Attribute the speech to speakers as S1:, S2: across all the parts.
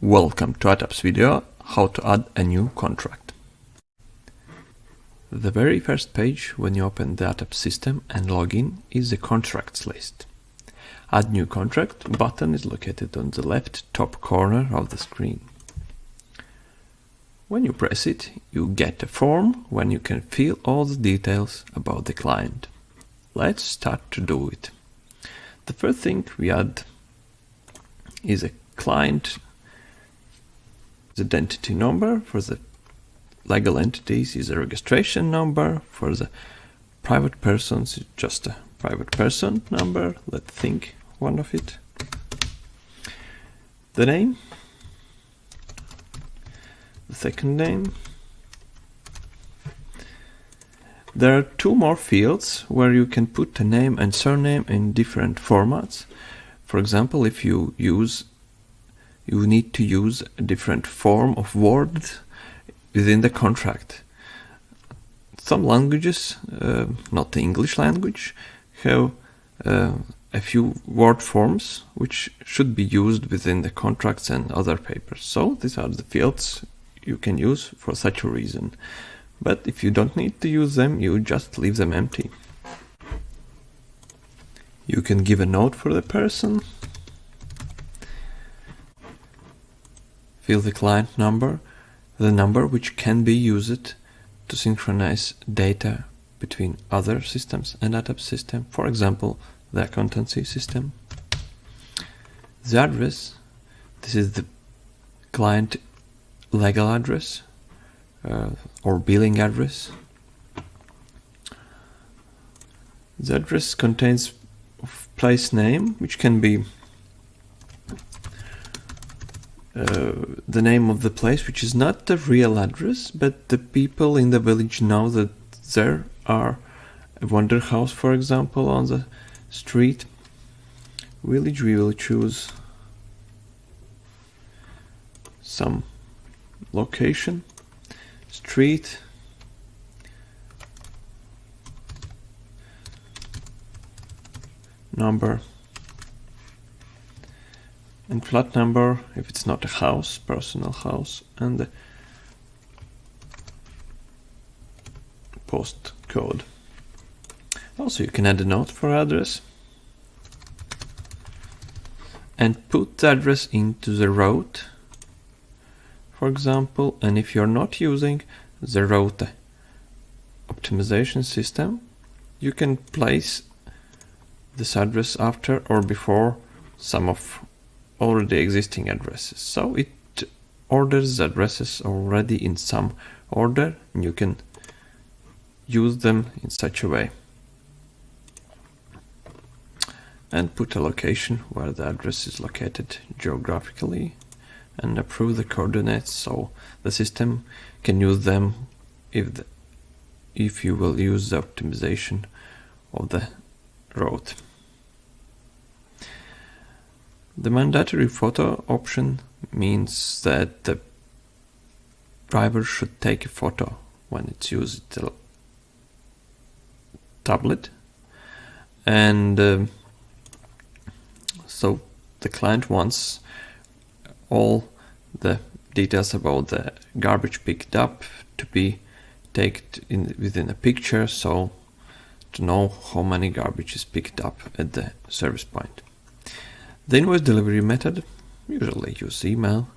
S1: Welcome to ATAPS video, how to add a new contract. The very first page when you open the ATAPS system and log in is the contracts list. Add new contract button is located on the left top corner of the screen. When you press it, you get a form when you can fill all the details about the client. Let's start to do it. The first thing we add is a client identity number. For the legal entities is a registration number. For the private persons, it's just a private person number. Let's think one of it. The name, the second name. There are two more fields where you can put a name and surname in different formats. For example, if you need to use a different form of words within the contract. Some languages, not the English language, have a few word forms which should be used within the contracts and other papers. So these are the fields you can use for such a reason. But if you don't need to use them, you just leave them empty. You can give a note for the person. Fill the client number, the number which can be used to synchronize data between other systems and ATAPS system, for example, the accountancy system. The address, this is the client legal address or billing address. The address contains place name, which can be the name of the place, which is not the real address, but the people in the village know that there are a wonder house, for example, on the street. Village, we will choose some location, street, number, and flat number if it's not a house, personal house, and the postcode. Also, you can add a note for address and put the address into the route, for example. And if you're not using the route optimization system, you can place this address after or before some of already existing addresses. So it orders the addresses already in some order, and you can use them in such a way. And put a location where the address is located geographically and approve the coordinates so the system can use them if you will use the optimization of the route. The mandatory photo option means that the driver should take a photo when it's used the tablet, and so the client wants all the details about the garbage picked up to be taken within a picture, so to know how many garbage is picked up at the service point. The invoice delivery method, usually use email.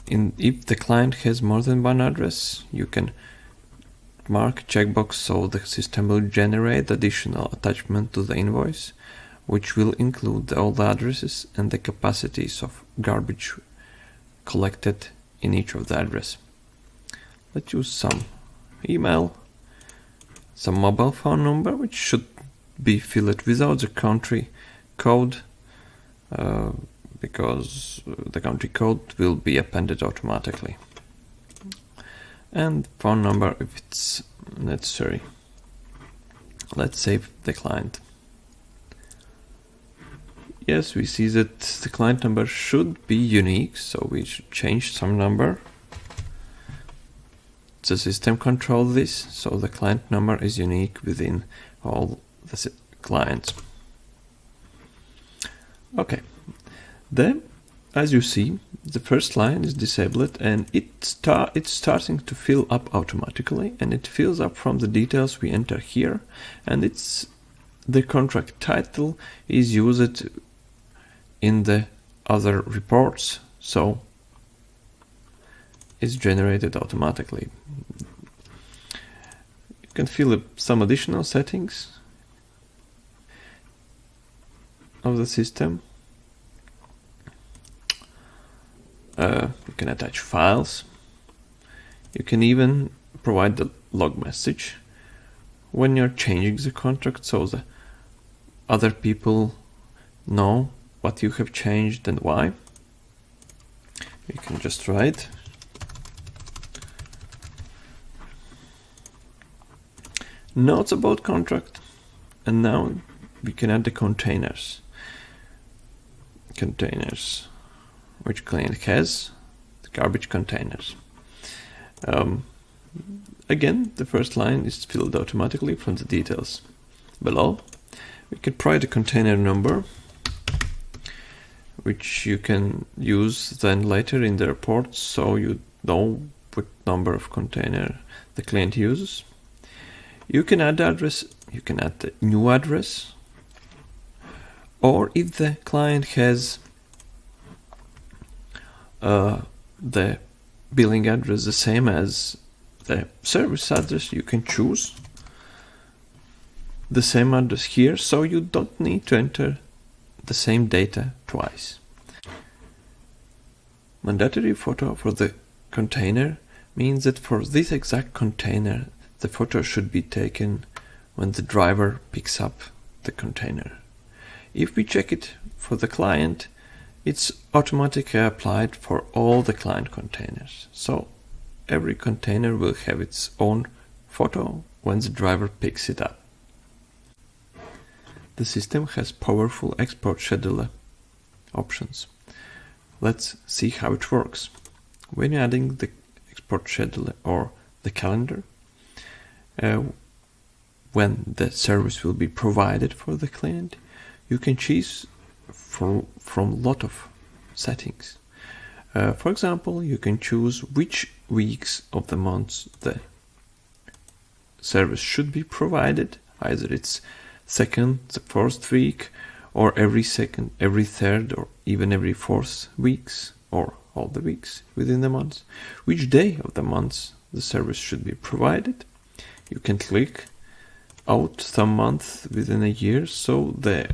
S1: If the client has more than one address, you can mark checkbox so the system will generate additional attachment to the invoice, which will include all the addresses and the capacities of garbage collected in each of the address. Let's use some email, some mobile phone number, which should be filled without the country code, because the country code will be appended automatically, and phone number if it's necessary. Let's save the client. Yes, we see that the client number should be unique, so we should change some number. The system controls this, so the client number is unique within all the clients. Okay, the as you see, the first line is disabled and it's starting to fill up automatically, and it fills up from the details we enter here, and the contract title is used in the other reports, so it's generated automatically. You can fill up some additional settings of the system. You can attach files. You can even provide the log message when you're changing the contract, so the other people know what you have changed and why. You can just write notes about contract, and now we can add the containers which client has, the garbage containers. Again, the first line is filled automatically from the details below. We can provide a container number, which you can use then later in the report, so you know what number of container the client uses. You can add address, you can add the new address, or if the client has the billing address the same as the service address, you can choose the same address here, so you don't need to enter the same data twice. Mandatory photo for the container means that for this exact container, the photo should be taken when the driver picks up the container. If we check it for the client, it's automatically applied for all the client containers. So every container will have its own photo when the driver picks it up. The system has powerful export scheduler options. Let's see how it works. When you're adding the export scheduler or the calendar, when the service will be provided for the client, you can choose from a lot of settings. For example, you can choose which weeks of the month the service should be provided. Either it's second, the first week, or every second, every third, or even every fourth weeks, or all the weeks within the month. Which day of the month the service should be provided. You can click out some month within a year, so the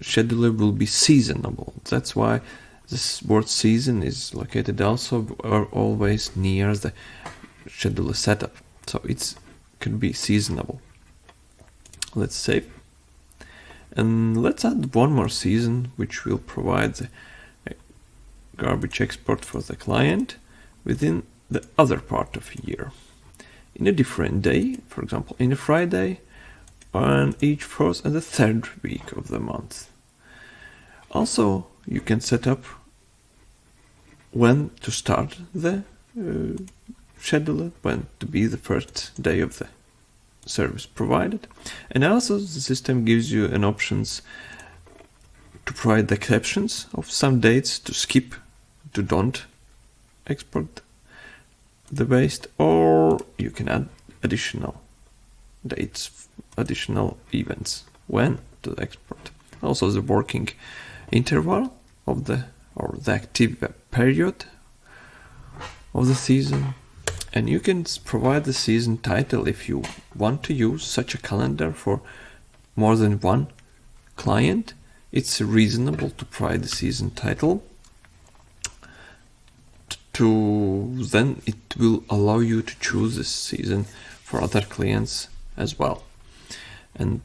S1: scheduler will be seasonable. That's why this word season is located also or always near the scheduler setup, so it can be seasonable. Let's save, and let's add one more season, which will provide the garbage export for the client within the other part of a year in a different day, for example in a Friday, on each first and the third week of the month. Also, you can set up when to start the scheduler, when to be the first day of the service provided, and also the system gives you an options to provide the exceptions of some dates, to skip, to don't export the waste, or you can add additional dates, additional events when to export. Also the working interval of the active period of the season, and you can provide the season title if you want to use such a calendar for more than one client. It's reasonable to provide the season title. Then it will allow you to choose this season for other clients as well. And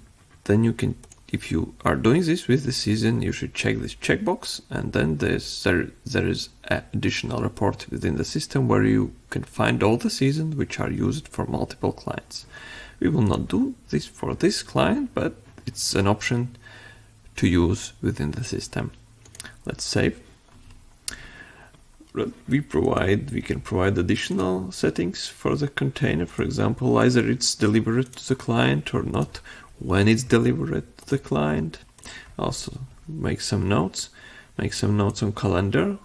S1: then you can, if you are doing this with the season, you should check this checkbox, and then there is an additional report within the system where you can find all the seasons which are used for multiple clients. We will not do this for this client, but it's an option to use within the system. Let's save. We can provide additional settings for the container. For example, either it's delivered to the client or not, when it's delivered to the client. Also make some notes. make some notes on calendar.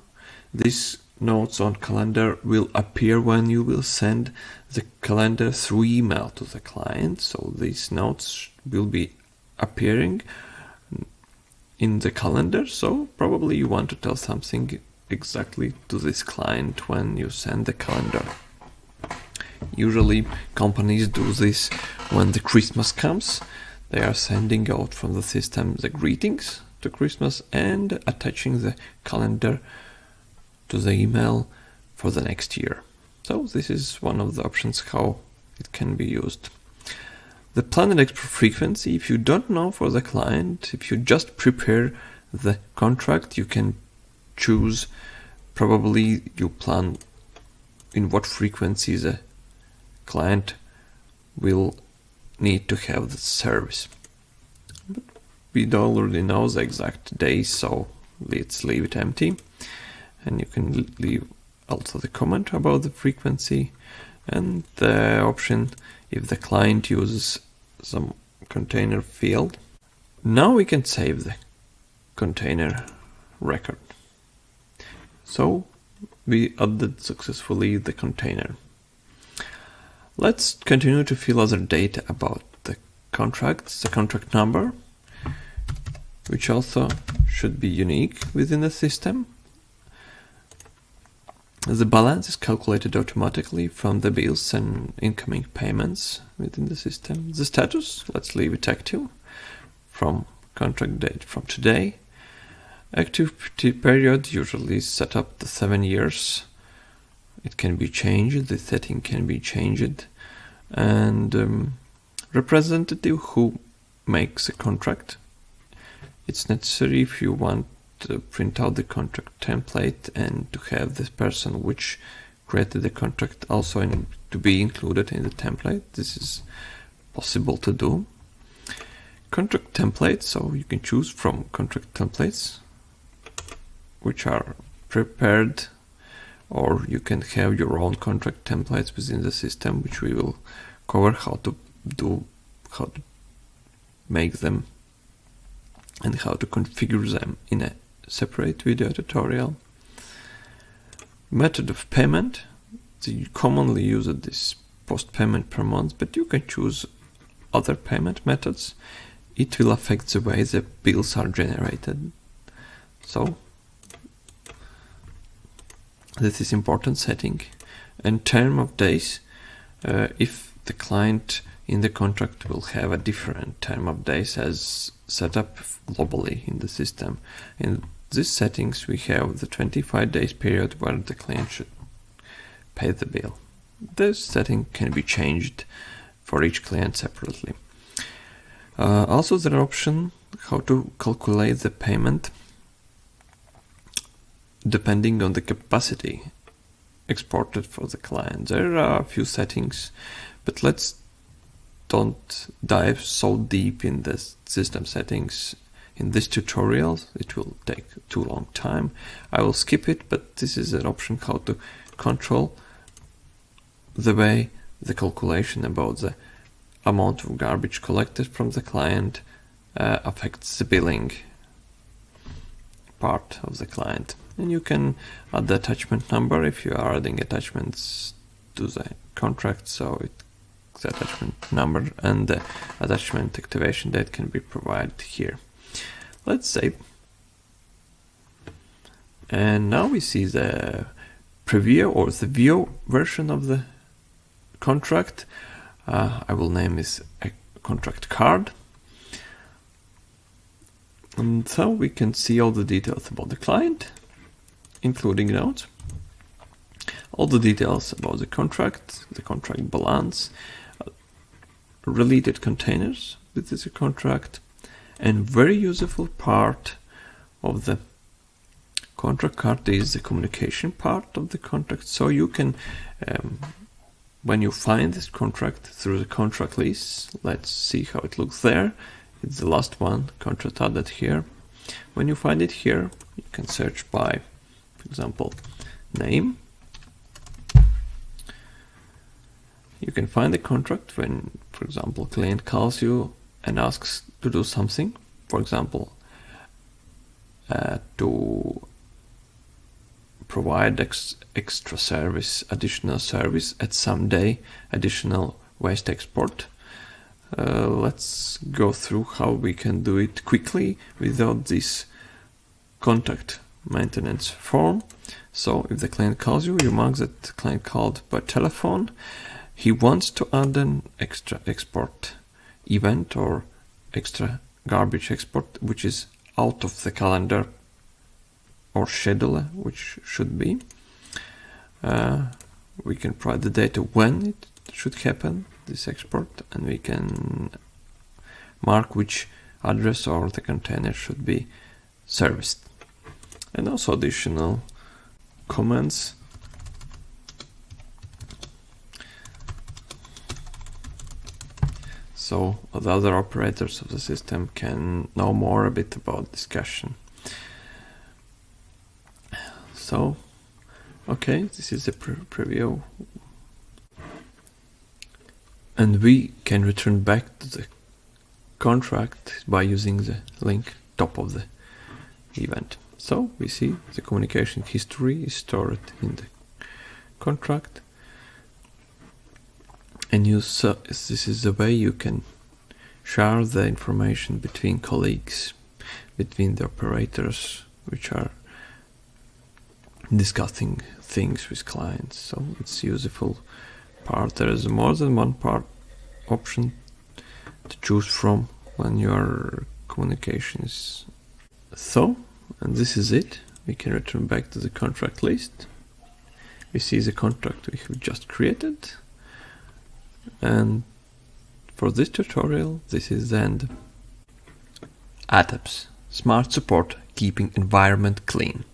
S1: These notes on calendar will appear when you will send the calendar through email to the client. So these notes will be appearing in the calendar. So probably you want to tell something exactly to this client when you send the calendar. Usually companies do this when the Christmas comes. They are sending out from the system the greetings to Christmas and attaching the calendar to the email for the next year. So this is one of the options how it can be used. The planned export frequency, if you don't know for the client, if you just prepare the contract, you can choose, probably you plan in what frequency the client will need to have the service. But we already know the exact days, so let's leave it empty. And you can leave also the comment about the frequency and the option if the client uses some container field. Now we can save the container record. So we added successfully the container. Let's continue to fill other data about the contracts, the contract number, which also should be unique within the system. The balance is calculated automatically from the bills and incoming payments within the system. The status, let's leave it active from contract date from today. Activity period usually is set up to 7 years. It can be changed, the setting can be changed. And representative who makes a contract. It's necessary if you want to print out the contract template and to have this person which created the contract also to be included in the template. This is possible to do. Contract templates, so you can choose from contract templates which are prepared, or you can have your own contract templates within the system, which we will cover how to make them and how to configure them in a separate video tutorial. Method of payment, the commonly used is post payment per month, but you can choose other payment methods. It will affect the way the bills are generated. So this is important setting. And term of days, if the client in the contract will have a different term of days as set up globally in the system. In these settings we have the 25 days period where the client should pay the bill. This setting can be changed for each client separately. Also there are options how to calculate the payment depending on the capacity exported for the client. There are a few settings, but let's don't dive so deep in the system settings in this tutorial. It will take too long time. I will skip it, but this is an option how to control the way the calculation about the amount of garbage collected from the client affects the billing part of the client. And you can add the attachment number if you are adding attachments to the contract, so the attachment number and the attachment activation date can be provided here. Let's save. And now we see the preview or the view version of the contract. I will name this a contract card. And so we can see all the details about the client, including notes, all the details about the contract balance, related containers with this contract, and very useful part of the contract card is the communication part of the contract. So you can, when you find this contract through the contract list, let's see how it looks there. It's the last one, contract added here. When you find it here, you can search by, for example, name. You can find the contract when, for example, client calls you and asks to do something. For example, to provide extra service, additional service at some day, additional waste export. Let's go through how we can do it quickly without this contact maintenance form. So if the client calls you, you mark that the client called by telephone. He wants to add an extra export event or extra garbage export, which is out of the calendar or scheduler, which should be. We can provide the data when it should happen, this export, and we can mark which address or the container should be serviced. And also additional comments. So the other operators of the system can know more a bit about discussion. So, okay, this is a preview. And we can return back to the contract by using the link top of the event. So we see the communication history is stored in the contract. And this is the way you can share the information between colleagues, between the operators which are discussing things with clients. So it's useful part. There is more than one part option to choose from when your communication is. So, and this is it. We can return back to the contract list. We see the contract we have just created. And for this tutorial, this is the end. ATAPS, smart support, keeping environment clean.